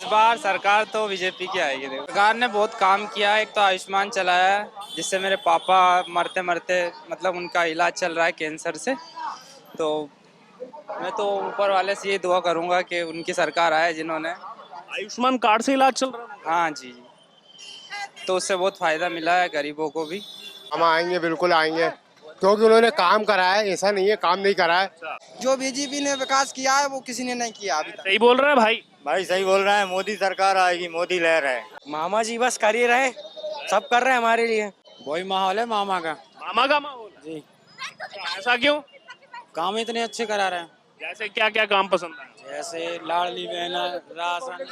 बार सरकार तो बीजेपी की आएगी। देखो, सरकार ने बहुत काम किया है। एक तो आयुष्मान चलाया है, जिससे मेरे पापा मरते मरते मतलब उनका इलाज चल रहा है कैंसर से। तो मैं तो ऊपर वाले से ये दुआ करूंगा कि उनकी सरकार आए जिन्होंने। आयुष्मान कार्ड से इलाज चल रहा है। हाँ जी, तो उससे बहुत फायदा मिला है गरीबों को भी। हम आएंगे, बिल्कुल आएंगे, क्योंकि उन्होंने काम करा है। ऐसा नहीं है काम नहीं करा है। जो बीजेपी ने विकास किया है वो किसी ने नहीं किया अभी तक। सही बोल रहा है भाई। भाई सही बोल रहा है, मोदी सरकार आएगी, मोदी लहर है। मामा जी बस कर ही रहे, सब कर रहे हैं हमारे लिए। वही माहौल है मामा का मामा का माहौल है। जी। अच्छा, ऐसा क्यों? काम इतने अच्छे करा रहे हैं, जैसे क्या क्या काम पसंद है? जैसे लाडली बहन, राशन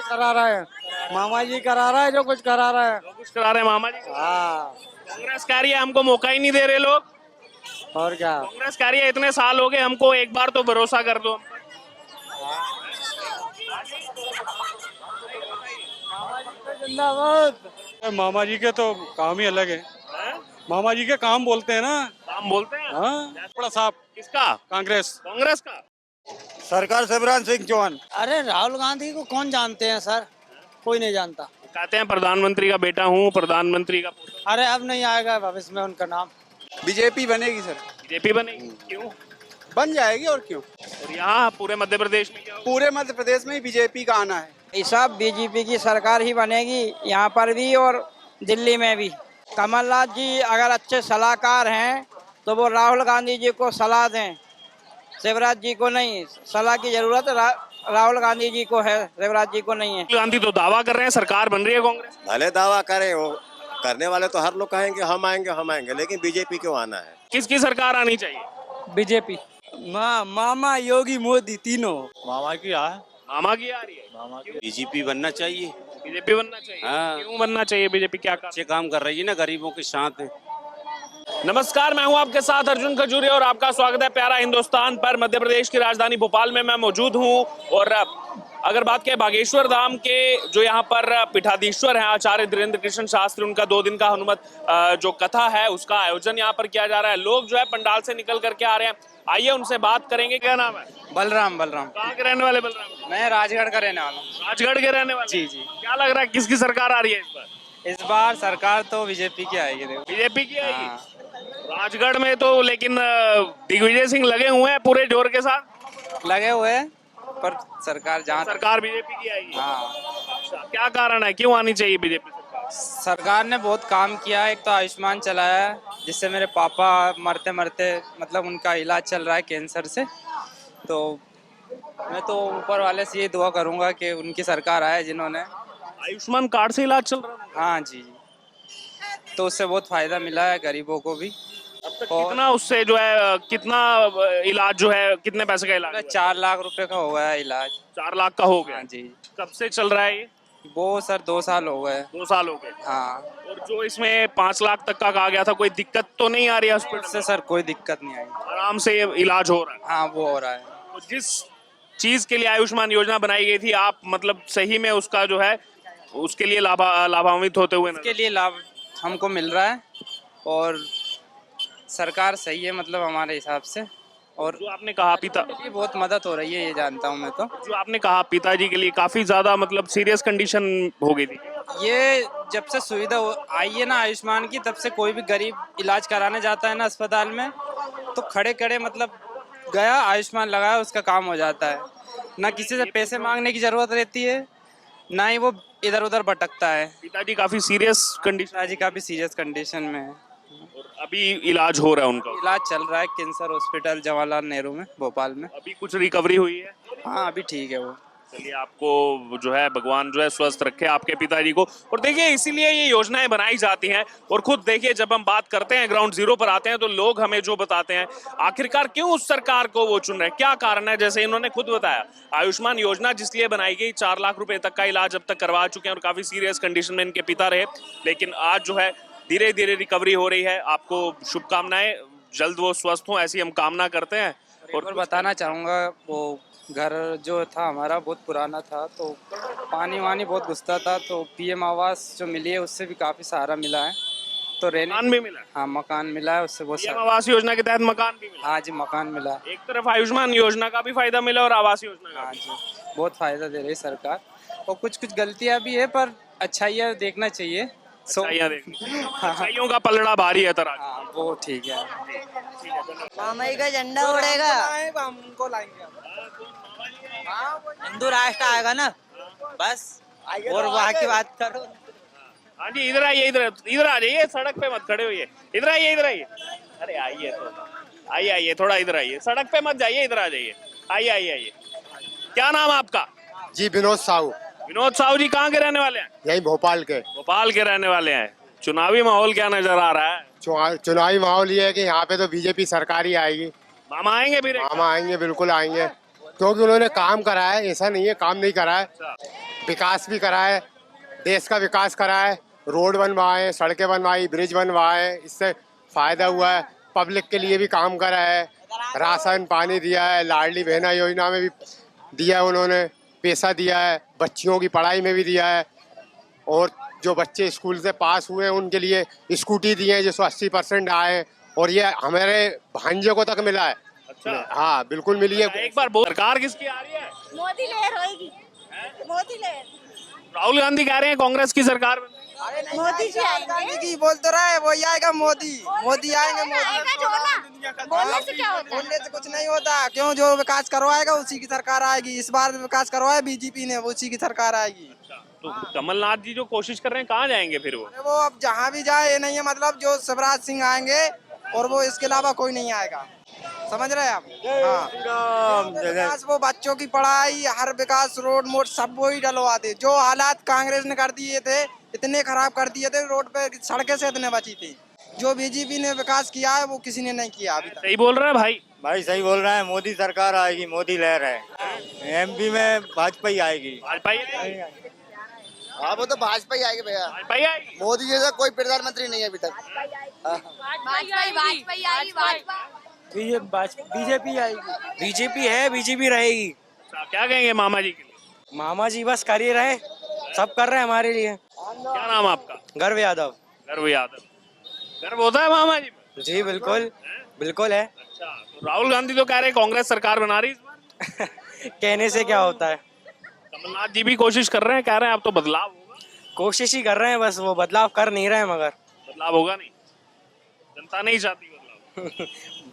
करा रहा है मामा जी, करा रहा है जो कुछ करा रहा है। जो कुछ करा रहे हैं मामा जी। हाँ, कांग्रेस कह रही है हमको मौका ही नहीं दे रहे लोग। और क्या। कांग्रेस कह रही है इतने साल हो गए, हमको एक बार तो भरोसा कर दो। मामा जी के तो काम ही अलग है। मामा जी के काम बोलते हैं ना। काम बोलते हैं। हाँ, बड़ा साहब। किसका? कांग्रेस। कांग्रेस का। सरकार शिवराज सिंह चौहान। अरे राहुल गांधी को कौन जानते हैं सर, कोई नहीं जानता। कहते हैं प्रधानमंत्री का बेटा हूँ, प्रधानमंत्री का पोता। अरे अब नहीं आएगा भविष्य में उनका नाम। बीजेपी बनेगी सर। बीजेपी बनेगी। क्यों? बन जाएगी और क्यों। और यहाँ पूरे मध्य प्रदेश में क्या होगा? पूरे मध्य प्रदेश में ही बीजेपी का आना है। सब बीजेपी की सरकार ही बनेगी, यहाँ पर भी और दिल्ली में भी। कमलनाथ जी अगर अच्छे सलाहकार हैं तो वो राहुल गांधी जी को सलाह दें, शिवराज जी को नहीं। सलाह की जरूरत राहुल गांधी जी को है, शिवराज जी को नहीं है। राहुल गांधी तो दावा कर रहे हैं सरकार बन रही है कांग्रेस। भले दावा करे, वो करने वाले तो हर लोग कहेंगे हम आएंगे, लेकिन बीजेपी क्यों आना है? किसकी सरकार आनी चाहिए? बीजेपी। मामा, योगी, मोदी तीनों। मामा की आ मामा की आ रही है। बीजेपी बनना चाहिए। बीजेपी बनना चाहिए। हाँ। क्यों बनना चाहिए बीजेपी? क्या कारण? अच्छे काम कर रही है ना, गरीबों के साथ। नमस्कार, मैं हूं आपके साथ अर्जुन खजूरी और आपका स्वागत है प्यारा हिंदुस्तान पर। मध्य प्रदेश की राजधानी भोपाल में मैं मौजूद हूं और अगर बात करें बागेश्वर धाम के जो यहाँ पर पीठाधीश्वर हैं आचार्य धीरेन्द्र कृष्ण शास्त्री, उनका 2 दिन का हनुमत जो कथा है उसका आयोजन यहाँ पर किया जा रहा है। लोग जो है पंडाल से निकल करके आ रहे हैं। आइए उनसे बात करेंगे। क्या नाम है? बलराम। कहाँ के रहने वाले बलराम? मैं राजगढ़ का रहने वाला हूँ। राजगढ़ के रहने वाले। जी। क्या लग रहा है किसकी सरकार आ रही है इस बार? इस बार सरकार तो बीजेपी की आएगी। देखो, बीजेपी की आएगी। हाँ। राजगढ़ में तो लेकिन दिग्विजय सिंह लगे हुए हैं पूरे जोर के साथ। लगे हुए हैं, पर सरकार जहाँ सरकार बीजेपी की आएगी। हाँ, अच्छा, क्या कारण है, क्यों आनी चाहिए बीजेपी सरकार? सरकार ने बहुत काम किया है। एक तो आयुष्मान चलाया है, जिससे मेरे पापा मरते मरते मतलब उनका इलाज चल रहा है कैंसर से। तो मैं तो ऊपर वाले से ये दुआ करूंगा कि उनकी सरकार आए जिन्होंने। आयुष्मान कार्ड से इलाज चल रहा है। हाँ जी, तो उससे बहुत फायदा मिला है गरीबों को भी। अब तक और कितना उससे जो है कितना इलाज जो है, कितने पैसे का इलाज हुआ है? 4 लाख रुपए का हो गया है इलाज। 4 लाख का हो गया। हाँ जी, कब से चल रहा है ये? वो सर 2 साल हो गए। 2 साल हो गए। हाँ, और जो इसमें 5 लाख तक का कहा गया था, कोई दिक्कत तो नहीं आ रही है हॉस्पिटल उससे में? सर कोई दिक्कत नहीं आई। आराम से ये इलाज हो रहा है। हाँ, वो हो रहा है। तो जिस चीज के लिए आयुष्मान योजना बनाई गई थी, आप मतलब सही में उसका जो है उसके लिए लाभान्वित होते हुए इसके लिए लाभ हमको मिल रहा है और सरकार सही है मतलब हमारे हिसाब से। और जो आपने कहा ये बहुत मदद हो रही है, ये जानता हूँ मैं तो। जो आपने कहा पिताजी के लिए काफी ज्यादा मतलब सीरियस कंडीशन हो गई थी। ये जब से सुविधा आई है ना आयुष्मान की, तब से कोई भी गरीब इलाज कराने जाता है ना अस्पताल में, तो खड़े खड़े मतलब गया, आयुष्मान लगाया, उसका काम हो जाता है। ना किसी से पैसे मांगने की जरूरत रहती है, ना ही वो इधर उधर भटकता है। पिताजी काफी सीरियस कंडीशन, पिताजी काफी सीरियस कंडीशन में है। और अभी इलाज हो रहा है उनका। इलाज चल रहा है कैंसर हॉस्पिटल जवाहरलाल नेहरू में, भोपाल में। अभी कुछ रिकवरी हुई है? हाँ, अभी ठीक है वो। चलिए, आपको जो है भगवान जो है स्वस्थ रखे आपके पिताजी को। और देखिए, इसीलिए ये योजनाएं बनाई जाती हैं। और खुद देखिए, जब हम बात करते हैं ग्राउंड जीरो पर आते हैं तो लोग हमें जो बताते हैं आखिरकार क्यों उस सरकार को वो चुन रहे हैं, क्या कारण है। जैसे इन्होंने खुद बताया, आयुष्मान योजना जिसलिए बनाई गई, 4 लाख रुपए तक का इलाज अब तक करवा चुके हैं और काफी सीरियस कंडीशन में इनके पिता रहे, लेकिन आज जो है धीरे धीरे रिकवरी हो रही है। आपको शुभकामनाएं, जल्द वो स्वस्थ हों, ऐसी हम कामना करते हैं। और बताना चाहूँगा, वो घर जो था हमारा बहुत पुराना था, तो पानी वानी बहुत घुसता था, तो पीएम आवास जो मिली है उससे भी काफ़ी सहारा मिला है। तो मकान भी मिला? हाँ, मकान मिला है उससे बहुत पीएम सारा। आवास योजना के तहत मकान भी मिला? हाँ जी, मकान मिला। एक तरफ आयुष्मान योजना का भी फायदा मिला और आवास योजना का। हाँ जी, बहुत फायदा दे रही है सरकार। और कुछ कुछ गलतियां भी है, पर अच्छाइयाँ देखना चाहिए। अच्छाइयाँ देखनी, अच्छाइयों का पलड़ा भारी है तरह। हाँ, वो ठीक है। मामई का झंडा उड़ेगा, हम उनको लाएंगे। हिंदू राष्ट्र आएगा ना, बस। और वहाँ की बात करो। हाँ जी, इधर आइए, इधर आ जाइए, सड़क पे मत खड़े होइए, इधर आइए, इधर आइए। अरे आइए तो, आइए थोड़ा इधर आइए, सड़क पे मत जाइए, इधर आ जाइए। आइए। क्या नाम है आपका? जी विनोद साहू, विनोद साहू जी कहाँ के रहने वाले हैं? यही भोपाल के। भोपाल के रहने वाले हैं। चुनावी माहौल क्या नजर आ रहा है? चुनावी माहौल ये है कि यहाँ पे तो बीजेपी सरकार ही आएगी। मामा आएंगे फिर? मामा आएंगे, बिल्कुल आएंगे, क्योंकि उन्होंने काम करा है, ऐसा नहीं है काम नहीं करा है। विकास भी करा है, देश का विकास करा है, रोड बनवाए, सड़कें बनवाई, ब्रिज बनवाए, इससे फायदा हुआ है। पब्लिक के लिए भी काम करा है, राशन पानी दिया है, लाडली बहना योजना में भी दिया है उन्होंने, पैसा दिया है, बच्चियों की पढ़ाई में भी दिया है, और जो बच्चे स्कूल से पास हुए हैं उनके लिए स्कूटी दी है जिसको 80% आए, और ये हमारे भांजे को तक मिला है। अच्छा। हाँ बिल्कुल मिली है। एक बार सरकार किसकी आ रही है? मोदी लहर होएगी, मोदी लहर। राहुल गांधी कह रहे हैं कांग्रेस की सरकार बन रही है। मोदी जी आएंगे, की बोल तो रहा है, वही आएगा मोदी। मोदी आएंगे, आएगा जो ना, बोलने से क्या होता है? बोलने से कुछ नहीं होता, क्यों? जो विकास करवाएगा उसी की सरकार आएगी। इस बार विकास करवाया बीजेपी ने, उसी की सरकार आएगी। तो कमलनाथ जी जो कोशिश कर रहे हैं, कहाँ जाएंगे फिर वो? अरे वो अब जहाँ भी जाए, ये नहीं है मतलब जो शिवराज सिंह आएंगे और वो, इसके अलावा कोई नहीं आएगा। समझ रहे हैं आप? हाँ, विकास वो बच्चों की पढ़ाई, हर विकास, रोड मोड सब वो ही डलवा दे। जो हालात कांग्रेस ने कर दिए थे, इतने खराब कर दिए थे, रोड पे सड़कें से इतने बची थी। जो बीजेपी ने विकास किया है वो किसी ने नहीं किया अभी तक। सही बोल रहे हैं भाई? भाई सही बोल रहा है, मोदी सरकार आएगी, मोदी लहर है। एमपी में भाजपा ही आएगी। भाजपा ही आएगी? हाँ वो तो भाजपा ही आएगी भैया, भाजपा ही आएगी। मोदी जैसा कोई प्रधानमंत्री नहीं है अभी तक। बीजेपी आएगी, बीजेपी है, बीजेपी रहेगी। अच्छा, क्या कहेंगे मामा जी के लिए? मामा जी बस कर ही रहे, सब कर रहे हैं हमारे लिए। क्या नाम है आपका? गर्व यादव। गर्व यादव। गर्व होता है मामा जी पर? जी बिल्कुल, बिल्कुल है। अच्छा, तो राहुल गांधी तो कह रहे हैं कांग्रेस सरकार बना रही है इस बार। कहने से क्या होता है, कमलनाथ जी भी कोशिश कर रहे हैं, कह रहे हैं अब तो बदलाव होगा। कोशिश ही कर रहे हैं, बस वो बदलाव कर नहीं रहे हैं। मगर बदलाव होगा नहीं, जनता नहीं चाहती बदलाव।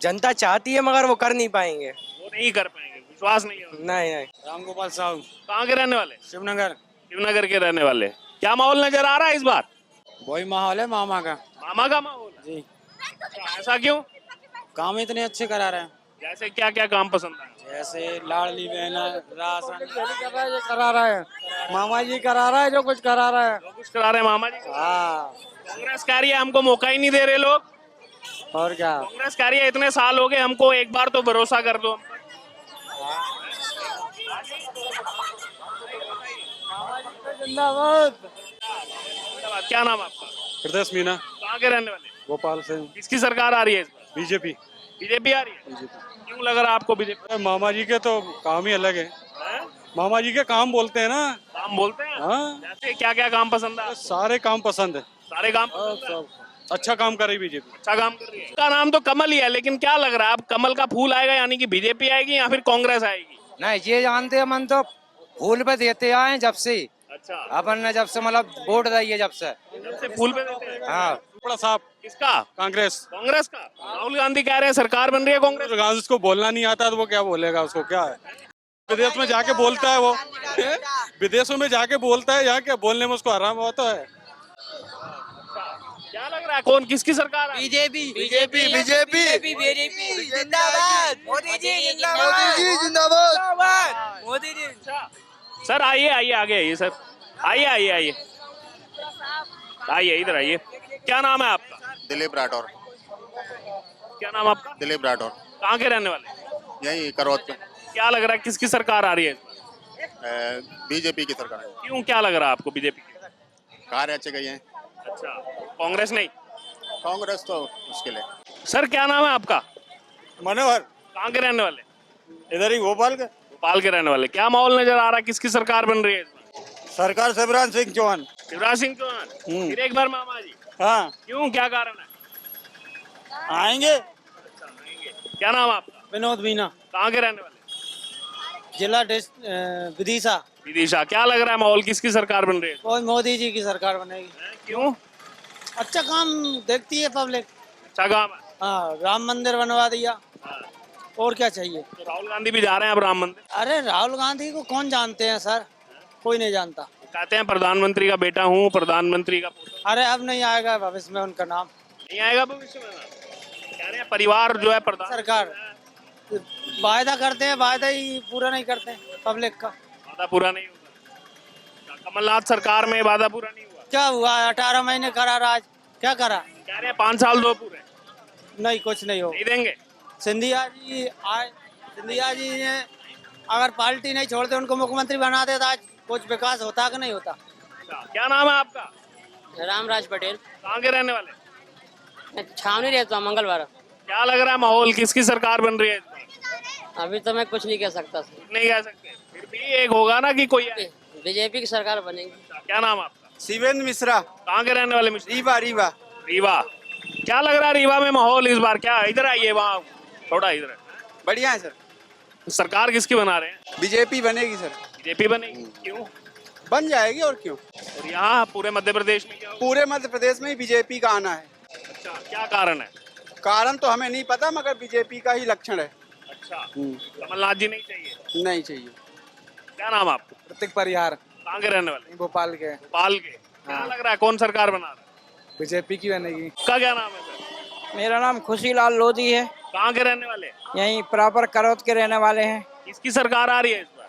जनता चाहती है मगर वो कर नहीं पाएंगे। वो नहीं कर पाएंगे, विश्वास नहीं है। नहीं। राम गोपाल साहू, कहाँ के रहने वाले? शिवनगर। शिवनगर के रहने वाले। क्या माहौल नजर आ रहा है इस बार? वही माहौल है मामा का। मामा का माहौल है? जी। अच्छा, ऐसा क्यों? काम इतने अच्छे करा रहे हैं, जैसे क्या क्या काम पसंद है? जैसे लाडली बहना, राशन ये करा रहा है, मामा जी करा रहा है, जो कुछ करा रहा है। जो कुछ करा रहे हैं मामा जी। हाँ, कांग्रेस कह रही है हमको मौका ही नहीं दे रहे लोग। और क्या। कांग्रेस कह रही है इतने साल हो गए, हमको एक बार तो भरोसा कर दो। जिंदाबाद। क्या नाम है आपका? प्रदेश मीना, कहाँ के रहने वाले? भोपाल से। किसकी सरकार आ रही है इस बार? बीजेपी। बीजेपी आ रही है? क्यों लग रहा है आपको बीजेपी? मामा जी के तो काम ही अलग है, मामा जी के काम बोलते हैं ना। काम बोलते हैं? हाँ, जैसे क्या क्या काम पसंद है? सारे काम पसंद है, सारे काम पसंद है? अच्छा काम कर रही बीजेपी। अच्छा काम कर रही है। का नाम तो कमल ही है, लेकिन क्या लग रहा है अब कमल का फूल आएगा यानी कि बीजेपी आएगी या फिर कांग्रेस आएगी? नहीं, ये जानते हैं, मन तो फूल पे देते आए जब से। अच्छा, अपन ने जब से मतलब वोट दी है, जब से फूल पे देते हैं। हाँ। बड़ा साहब किसका? कांग्रेस। कांग्रेस का। राहुल गांधी कह रहे हैं सरकार बन रही है कांग्रेस। गांधी को बोलना नहीं आता तो वो क्या बोलेगा, उसको क्या है, विदेश में जाके बोलता है वो। विदेशों में जाके बोलता है, यहाँ क्या बोलने में उसको आराम होता है। क्या लग रहा है कौन किसकी सरकार है? बीजेपी, बीजेपी बीजेपी बीजेपी जिंदाबाद, मोदी जी जिंदाबाद, मोदी जी जिंदाबाद। मोदी जी। सर आइए आगे आइए सर, आइए इधर आइए। क्या नाम है आपका? दिलीप राठौर। क्या नाम आपका? दिलीप राठौर, कहाँ के रहने वाले? यही करौद पे। क्या लग रहा है किसकी सरकार आ रही है? बीजेपी की सरकार है, क्यों, क्या लग रहा है आपको बीजेपी की? कार्य अच्छे गए हैं, अच्छा, कांग्रेस नहीं? कांग्रेस तो मुश्किल है। सर क्या नाम है आपका? मनोहर, कहाँ के रहने वाले? इधर ही भोपाल का। भोपाल के रहने वाले। क्या माहौल नजर आ रहा है, किसकी सरकार बन रही है? सरकार शिवराज सिंह चौहान। शिवराज सिंह चौहान। फिर एक बार मामा जी? हाँ, क्यों, क्या कारण है? आएंगे। क्या नाम है आपका? विनोद मीना, कहाँ के रहने वाले? जिला विदिशा। विदिशा, क्या लग रहा है माहौल किसकी सरकार बन रही है? कोई मोदी जी की सरकार बनेगी। क्यों? अच्छा काम देखती है पब्लिक। अच्छा काम है। हाँ, राम मंदिर बनवा दिया, और क्या चाहिए। तो राहुल गांधी भी जा रहे हैं अब राम मंदिर। अरे राहुल गांधी को कौन जानते हैं सर, कोई नहीं जानता। कहते हैं प्रधानमंत्री का बेटा हूँ, प्रधानमंत्री का पोता। अरे अब नहीं आएगा भविष्य में उनका नाम। नहीं आएगा भविष्य में ना? कह रहे हैं परिवार जो है प्रधान सरकार वायदा करते हैं, वायदा ही पूरा नहीं करते हैं पब्लिक का। वादा पूरा नहीं होगा। कमलनाथ सरकार में वादा पूरा नहीं हुआ। क्या हुआ, 18 महीने करा राज, क्या करा। कह रहे हैं 5 साल दो पूरे। नहीं, कुछ नहीं हो। नहीं देंगे। सिंधिया जी आए, सिंधिया जी ने अगर पार्टी नहीं छोड़ते, उनको मुख्यमंत्री बना देता, आज कुछ विकास होता कि नहीं होता। अच्छा, क्या नाम है आपका? रामराज पटेल, कहाँ के रहने वाले? मैं छावनी रहता हूँ मंगलवार। क्या लग रहा है माहौल किसकी सरकार बन रही है? अभी तो मैं कुछ नहीं कह सकता। नहीं कह सकते, फिर भी एक होगा ना कि कोई है। बीजेपी की सरकार बनेगी। क्या नाम आपका? शिवेंद्र मिश्रा, कहाँ के रहने वाले मिश्रा? रीवा रीवा। रीवा, क्या लग रहा है रीवा में माहौल इस बार? क्या इधर आइए, वहाँ थोड़ा इधर। बढ़िया है सर, सरकार किसकी बना रहे हैं? बीजेपी बनेगी सर। बीजेपी बनेगी, क्यों? बन जाएगी और क्यों। और यहाँ पूरे मध्य प्रदेश में क्या होगा? पूरे मध्य प्रदेश में ही बीजेपी का आना है। अच्छा, क्या कारण है? कारण तो हमें नहीं पता, मगर बीजेपी का ही लक्षण है। अच्छा, कमलनाथ जी नहीं चाहिए? नहीं चाहिए। क्या नाम आपको? प्रत्येक परिहार कहाँ के रहने वाले? भोपाल के भोपाल के। क्या लग रहा है कौन सरकार बना रहा है? बीजेपी की बनेगी। का क्या नाम है सर? मेरा नाम खुशीलाल लोधी है, कहाँ के रहने वाले? यहीं प्रॉपर करौत के रहने वाले हैं। किसकी सरकार आ रही है इस बार?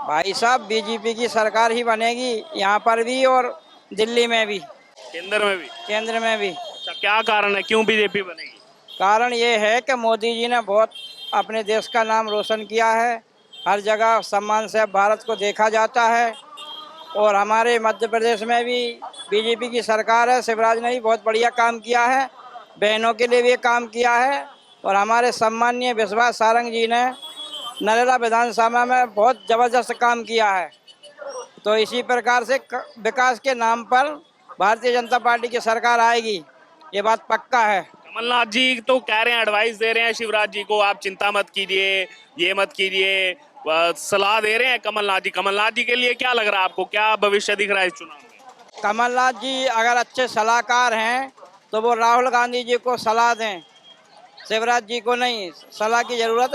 भाई साहब बीजेपी की सरकार ही बनेगी, यहाँ पर भी और दिल्ली में भी, केंद्र में भी। केंद्र में भी। अच्छा, क्या कारण है, क्यों बीजेपी बनेगी? कारण ये है कि मोदी जी ने बहुत अपने देश का नाम रोशन किया है, हर जगह सम्मान से भारत को देखा जाता है। और हमारे मध्य प्रदेश में भी बीजेपी की सरकार है, शिवराज ने भी बहुत बढ़िया काम किया है, बहनों के लिए भी काम किया है। और हमारे सम्मानीय विश्वास सारंग जी ने नरेला विधानसभा में बहुत ज़बरदस्त काम किया है। तो इसी प्रकार से विकास के नाम पर भारतीय जनता पार्टी की सरकार आएगी, ये बात पक्का है। कमलनाथ जी तो कह रहे हैं, एडवाइस दे रहे हैं शिवराज जी को, आप चिंता मत कीजिए, ये मत कीजिए, सलाह दे रहे हैं कमलनाथ जी। कमलनाथ जी के लिए क्या लग रहा है आपको, क्या भविष्य दिख रहा है इस चुनाव में? कमलनाथ जी अगर अच्छे सलाहकार हैं तो वो राहुल गांधी जी को सलाह दें, शिवराज जी को नहीं। सलाह की जरूरत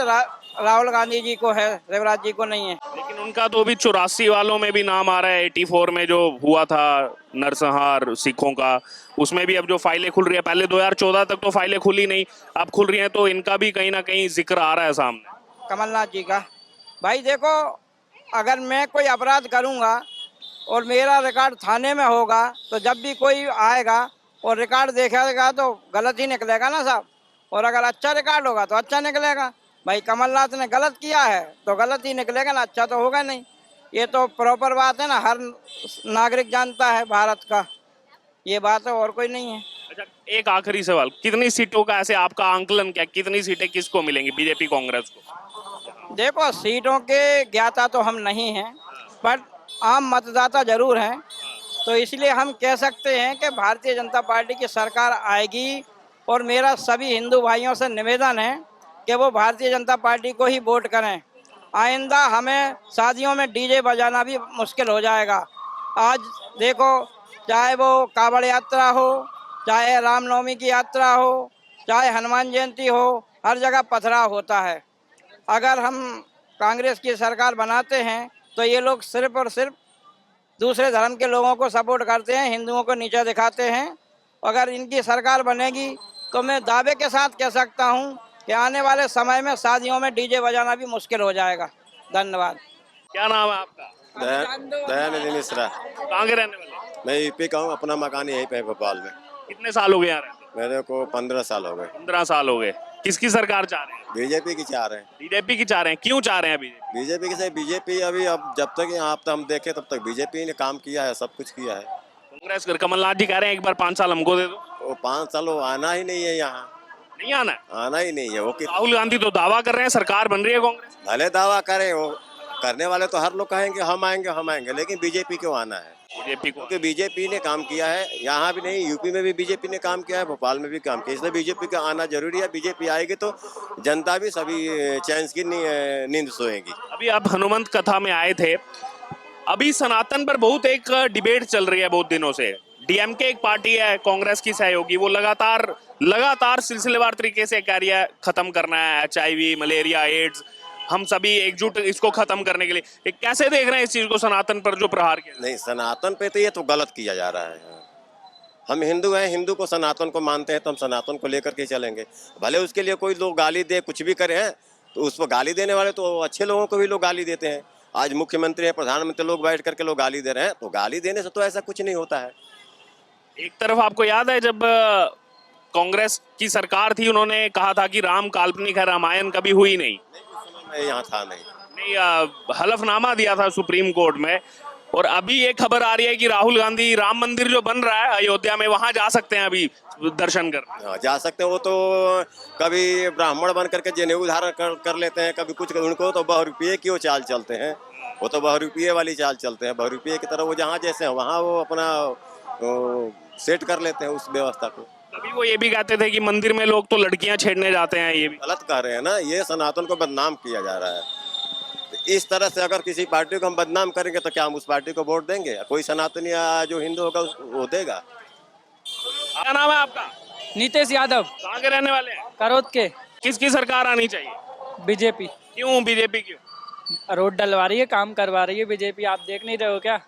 राहुल गांधी जी को है, शिवराज जी को नहीं है। लेकिन उनका तो भी 84 वालों में भी नाम आ रहा है, 84 में जो हुआ था नरसंहार सिखों का, उसमें भी अब जो फाइलें खुल रही है, पहले 2014 तक तो फाइलें खुली नहीं, अब खुल रही हैं, तो इनका भी कहीं ना कहीं जिक्र आ रहा है सामने। कमलनाथ जी का भाई देखो, अगर मैं कोई अपराध करूंगा और मेरा रिकॉर्ड थाने में होगा, तो जब भी कोई आएगा और रिकॉर्ड देखेगा तो गलत ही निकलेगा ना साहब। और अगर अच्छा रिकॉर्ड होगा तो अच्छा निकलेगा। भाई कमलनाथ ने गलत किया है तो गलत ही निकलेगा ना, अच्छा तो होगा नहीं। ये तो प्रॉपर बात है ना, हर नागरिक जानता है भारत का, ये बात है, और कोई नहीं है। अच्छा, एक आखिरी सवाल, कितनी सीटों का ऐसे आपका आंकलन क्या, कितनी सीटें किसको मिलेंगी, बीजेपी कांग्रेस को? देखो सीटों के ज्ञाता तो हम नहीं हैं, पर आम मतदाता जरूर हैं, तो इसलिए हम कह सकते हैं कि भारतीय जनता पार्टी की सरकार आएगी। और मेरा सभी हिंदू भाइयों से निवेदन है कि वो भारतीय जनता पार्टी को ही वोट करें। आइंदा हमें शादियों में डीजे बजाना भी मुश्किल हो जाएगा। आज देखो, चाहे वो कांवड़ यात्रा हो, चाहे रामनवमी की यात्रा हो, चाहे हनुमान जयंती हो, हर जगह पथराव होता है। अगर हम कांग्रेस की सरकार बनाते हैं तो ये लोग सिर्फ और सिर्फ दूसरे धर्म के लोगों को सपोर्ट करते हैं, हिंदुओं को नीचा दिखाते हैं। अगर इनकी सरकार बनेगी तो मैं दावे के साथ कह सकता हूं कि आने वाले समय में शादियों में डीजे बजाना भी मुश्किल हो जाएगा। धन्यवाद। क्या नाम है आपका? दयानिधि मिश्रा। कहाँ के रहने वाले? मैं यूपी का हूँ, अपना मकान यहीं पे है भोपाल में। कितने साल हो गए यहाँ रहते? मेरे को 15 साल हो गए। 15 साल हो गए। किसकी सरकार चाह रहे हैं? बीजेपी की चाह रहे हैं। बीजेपी की चाह रहे हैं, क्यों चाह रहे हैं बीजेपी? बीजेपी की से बीजेपी अभी, अब जब तक यहाँ तो हम देखे तब तक बीजेपी ने काम किया है, सब कुछ किया है। कांग्रेस कर, कमलनाथ जी कह रहे हैं एक बार 5 साल हमको दे दो। वो 5 साल वो आना ही नहीं है यहाँ, नहीं आना है? आना ही नहीं है वो। राहुल गांधी तो दावा कर रहे हैं सरकार बन रही है कांग्रेस। भले दावा करे, वो करने वाले तो हर लोग कहेंगे हम आएंगे, लेकिन बीजेपी क्यों आना है? बीजेपी को, क्योंकि बीजेपी ने काम किया है, यहाँ भी नहीं, यूपी में भी बीजेपी ने काम किया है, भोपाल में भी काम किया, इसलिए बीजेपी का आना जरूरी है। बीजेपी आएगी तो जनता भी सभी चैन की नींद सोएगी। अभी आप हनुमंत कथा में आए थे, अभी सनातन पर बहुत एक डिबेट चल रही है बहुत दिनों से। डीएमके एक पार्टी है, कांग्रेस की सहयोगी, वो लगातार सिलसिलेवार तरीके से कह रही है खत्म करना है HIV, मलेरिया, एड्स, हम सभी एकजुट इसको खत्म करने के लिए। ये कैसे देख रहे हैं इस चीज को, सनातन पर जो प्रहार किया? नहीं, सनातन पे तो ये तो गलत किया जा रहा है। हम हिंदू हैं, हिंदू को सनातन को मानते हैं, तो हम सनातन को लेकर के चलेंगे। भले उसके लिए कोई लोग गाली दे, कुछ भी करे हैं, तो उसको गाली देने वाले तो अच्छे लोगों को भी लोग गाली देते हैं। आज मुख्यमंत्री है, प्रधानमंत्री, लोग बैठ करके लोग गाली दे रहे हैं, तो गाली देने से तो ऐसा कुछ नहीं होता है। एक तरफ आपको याद है जब कांग्रेस की सरकार थी, उन्होंने कहा था कि राम काल्पनिक है, रामायण कभी हुई नहीं। मैं यहाँ था नहीं, हलफनामा दिया था सुप्रीम कोर्ट में। और अभी ये खबर आ रही है कि राहुल गांधी राम मंदिर जो बन रहा है अयोध्या में, वहां जा सकते हैं अभी दर्शन कर। जा सकते हैं। वो तो कभी ब्राह्मण बन करके जनेऊ धारण कर लेते हैं, कभी कुछ, उनको तो बहुरुपये की वो चाल चलते हैं। वो तो बहुरुपये वाली चाल चलते हैं, बहुरुपये की तरह वो जहाँ जैसे हैं वहाँ वो अपना सेट कर लेते हैं उस व्यवस्था को। अभी वो ये भी कहते थे कि मंदिर में लोग तो लड़कियां छेड़ने जाते हैं, ये भी गलत कह रहे हैं ना। ये सनातन को बदनाम किया जा रहा है। तो इस तरह से अगर किसी पार्टी को हम बदनाम करेंगे तो क्या हम उस पार्टी को वोट देंगे? कोई सनातनी या जो हिंदू होगा वो देगा। क्या नाम है आपका? नीतीश यादव, कहाँ के रहने वाले हैं? करोत के। किसकी सरकार आनी चाहिए? बीजेपी। क्यों बीजेपी क्यों? रोड डलवा रही है, काम करवा रही है बीजेपी, आप देख नहीं रहे हो क्या?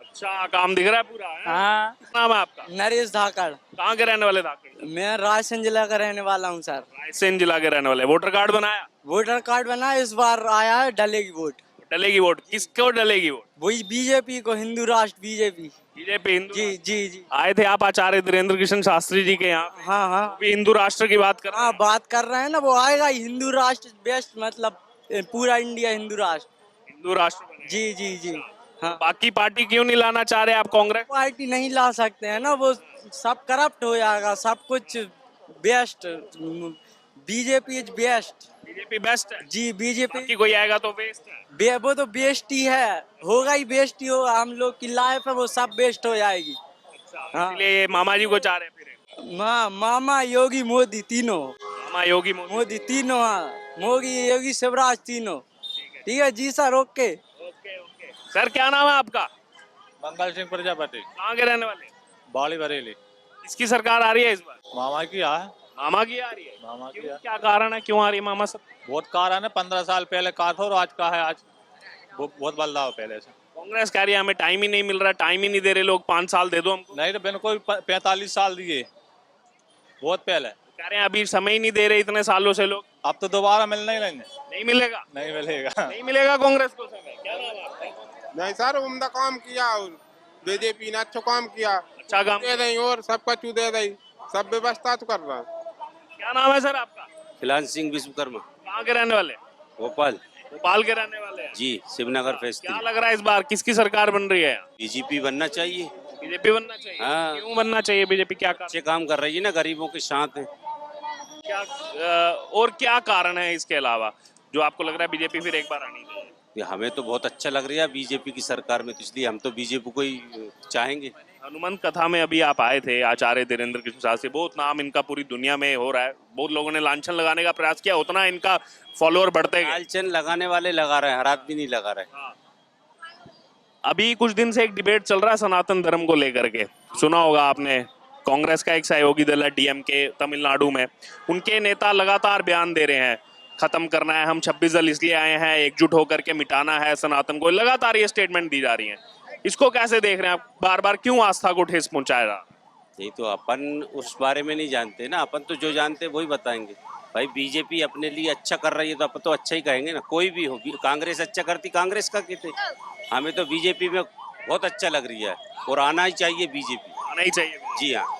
अच्छा, काम दिख रहा है पूरा है? हाँ। क्या नाम है आपका? नरेश धाकड़। कहाँ के रहने वाले धाकड़? मैं रायसेन जिला का रहने वाला हूँ सर। रायसेन जिला के रहने वाले। वोटर कार्ड बनाया? वोटर कार्ड बना, इस बार आया है, डलेगी वोट। डलेगी वोट? किसको डलेगी वोट? वही बीजेपी को, हिंदू राष्ट्र बीजेपी। बीजेपी हिंदू? जी जी जी। आए थे आप आचार्य धीरेन्द्र कृष्ण शास्त्री जी के यहाँ? हाँ हाँ। अभी हिंदू राष्ट्र की बात कर रहे हैं। हाँ, बात कर रहे हैं ना, वो आएगा हिंदू राष्ट्र बेस्ट, मतलब पूरा इंडिया हिंदू राष्ट्र। हिंदू राष्ट्र बनेगा। जी जी जी। हाँ। बाकी पार्टी क्यों नहीं लाना चाह रहे आप कांग्रेस? पार्टी नहीं ला सकते हैं ना, वो सब करप्ट हो जाएगा, सब कुछ best. BJP is best. BJP best है? जी बीजेपी। बाकी कोई आएगा तो वेस्ट है? वो तो बेस्ट ही है, होगा ही बेस्ट ही होगा। हम लोग की लाइफ है वो सब बेस्ट हो जाएगी। हाँ। इसलिए मामा जी को चाह रहे हैं फिर? मामा योगी मोदी तीनों। मामा योगी मोदी तीनों, हाँ, मोदी योगी शिवराज तीनों। ठीक है जी सर, ओके। सर क्या नाम है आपका? मंगल सिंह प्रजापति, कहाँ के रहने वाले? बाड़ी बरेली। इसकी सरकार आ रही है इस बार? मामा की है। मामा की आ रही है? मामा की क्यों, है। क्या कारण है, क्यों आ रही है मामा सब? बहुत कारण है, 15 साल पहले का था और आज का है। आज बहुत बदलाव पहले से। कांग्रेस कह रही है हमें टाइम ही नहीं मिल रहा, टाइम ही नहीं दे रहे लोग, 5 साल दे दो हमको। नहीं तो बिल्कुल 45 साल दिए, बहुत पहले। कह रहे हैं अभी समय ही नहीं दे रहे इतने सालों से लोग। अब तो दोबारा मिलना ही नहीं। नहीं मिलेगा? नहीं मिलेगा। नहीं मिलेगा कांग्रेस को समय। क्या नाम है आपका? नहीं सर, उम्दा काम किया और बीजेपी ने अच्छा काम किया। अच्छा काम दे रही और सबका चू दे रही, सब व्यवस्था तो कर रहा है। क्या नाम है सर आपका? फिलहाल सिंह विश्वकर्मा, कहाँ के रहने वाले? भोपाल। भोपाल के रहने वाले हैं? जी, शिवनगर फेज क्या लग रहा है इस बार किसकी सरकार बन रही है? बीजेपी बनना चाहिए। बीजेपी बनना चाहिए? हाँ। क्यों बनना चाहिए बीजेपी, क्या कारण? अच्छे काम कर रही है ना, गरीबों के साथ है। क्या और क्या कारण है इसके अलावा जो आपको लग रहा है बीजेपी फिर एक बार आनी चाहिए? ये हमें तो बहुत अच्छा लग रहा है बीजेपी की सरकार में, तो इसलिए हम तो बीजेपी को ही चाहेंगे। हनुमंत कथा में अभी आप आए थे, आचार्य धीरेन्द्र कृष्ण शास्त्री, बहुत नाम इनका पूरी दुनिया में हो रहा है, बहुत लोगों ने लांछन लगाने का प्रयास किया, उतना इनका फॉलोअर बढ़ते गए। लालचन लगाने वाले लगा रहे हैं, हर आदमी नहीं लगा रहे। अभी कुछ दिन से एक डिबेट चल रहा है सनातन धर्म को लेकर के, सुना होगा आपने। कांग्रेस का एक सहयोगी दल है डीएमके तमिलनाडु में, उनके नेता लगातार बयान दे रहे हैं खत्म करना है, हम 26 दल इसलिए आए हैं एकजुट होकर के मिटाना है सनातन को, लगातार ये स्टेटमेंट दी जा रही है। इसको कैसे देख रहे हैं आप? बार बार क्यों आस्था को ठेस पहुंचाया जा रहा है? यही तो अपन उस बारे में नहीं जानते ना, अपन तो जो जानते वही बताएंगे। भाई बीजेपी अपने लिए अच्छा कर रही है तो अपन तो अच्छा ही कहेंगे ना, कोई भी हो। कांग्रेस अच्छा करती, कांग्रेस का कहते, हमें तो बीजेपी में बहुत अच्छा लग रही है और आना ही चाहिए बीजेपी। आना ही चाहिए। जी हाँ।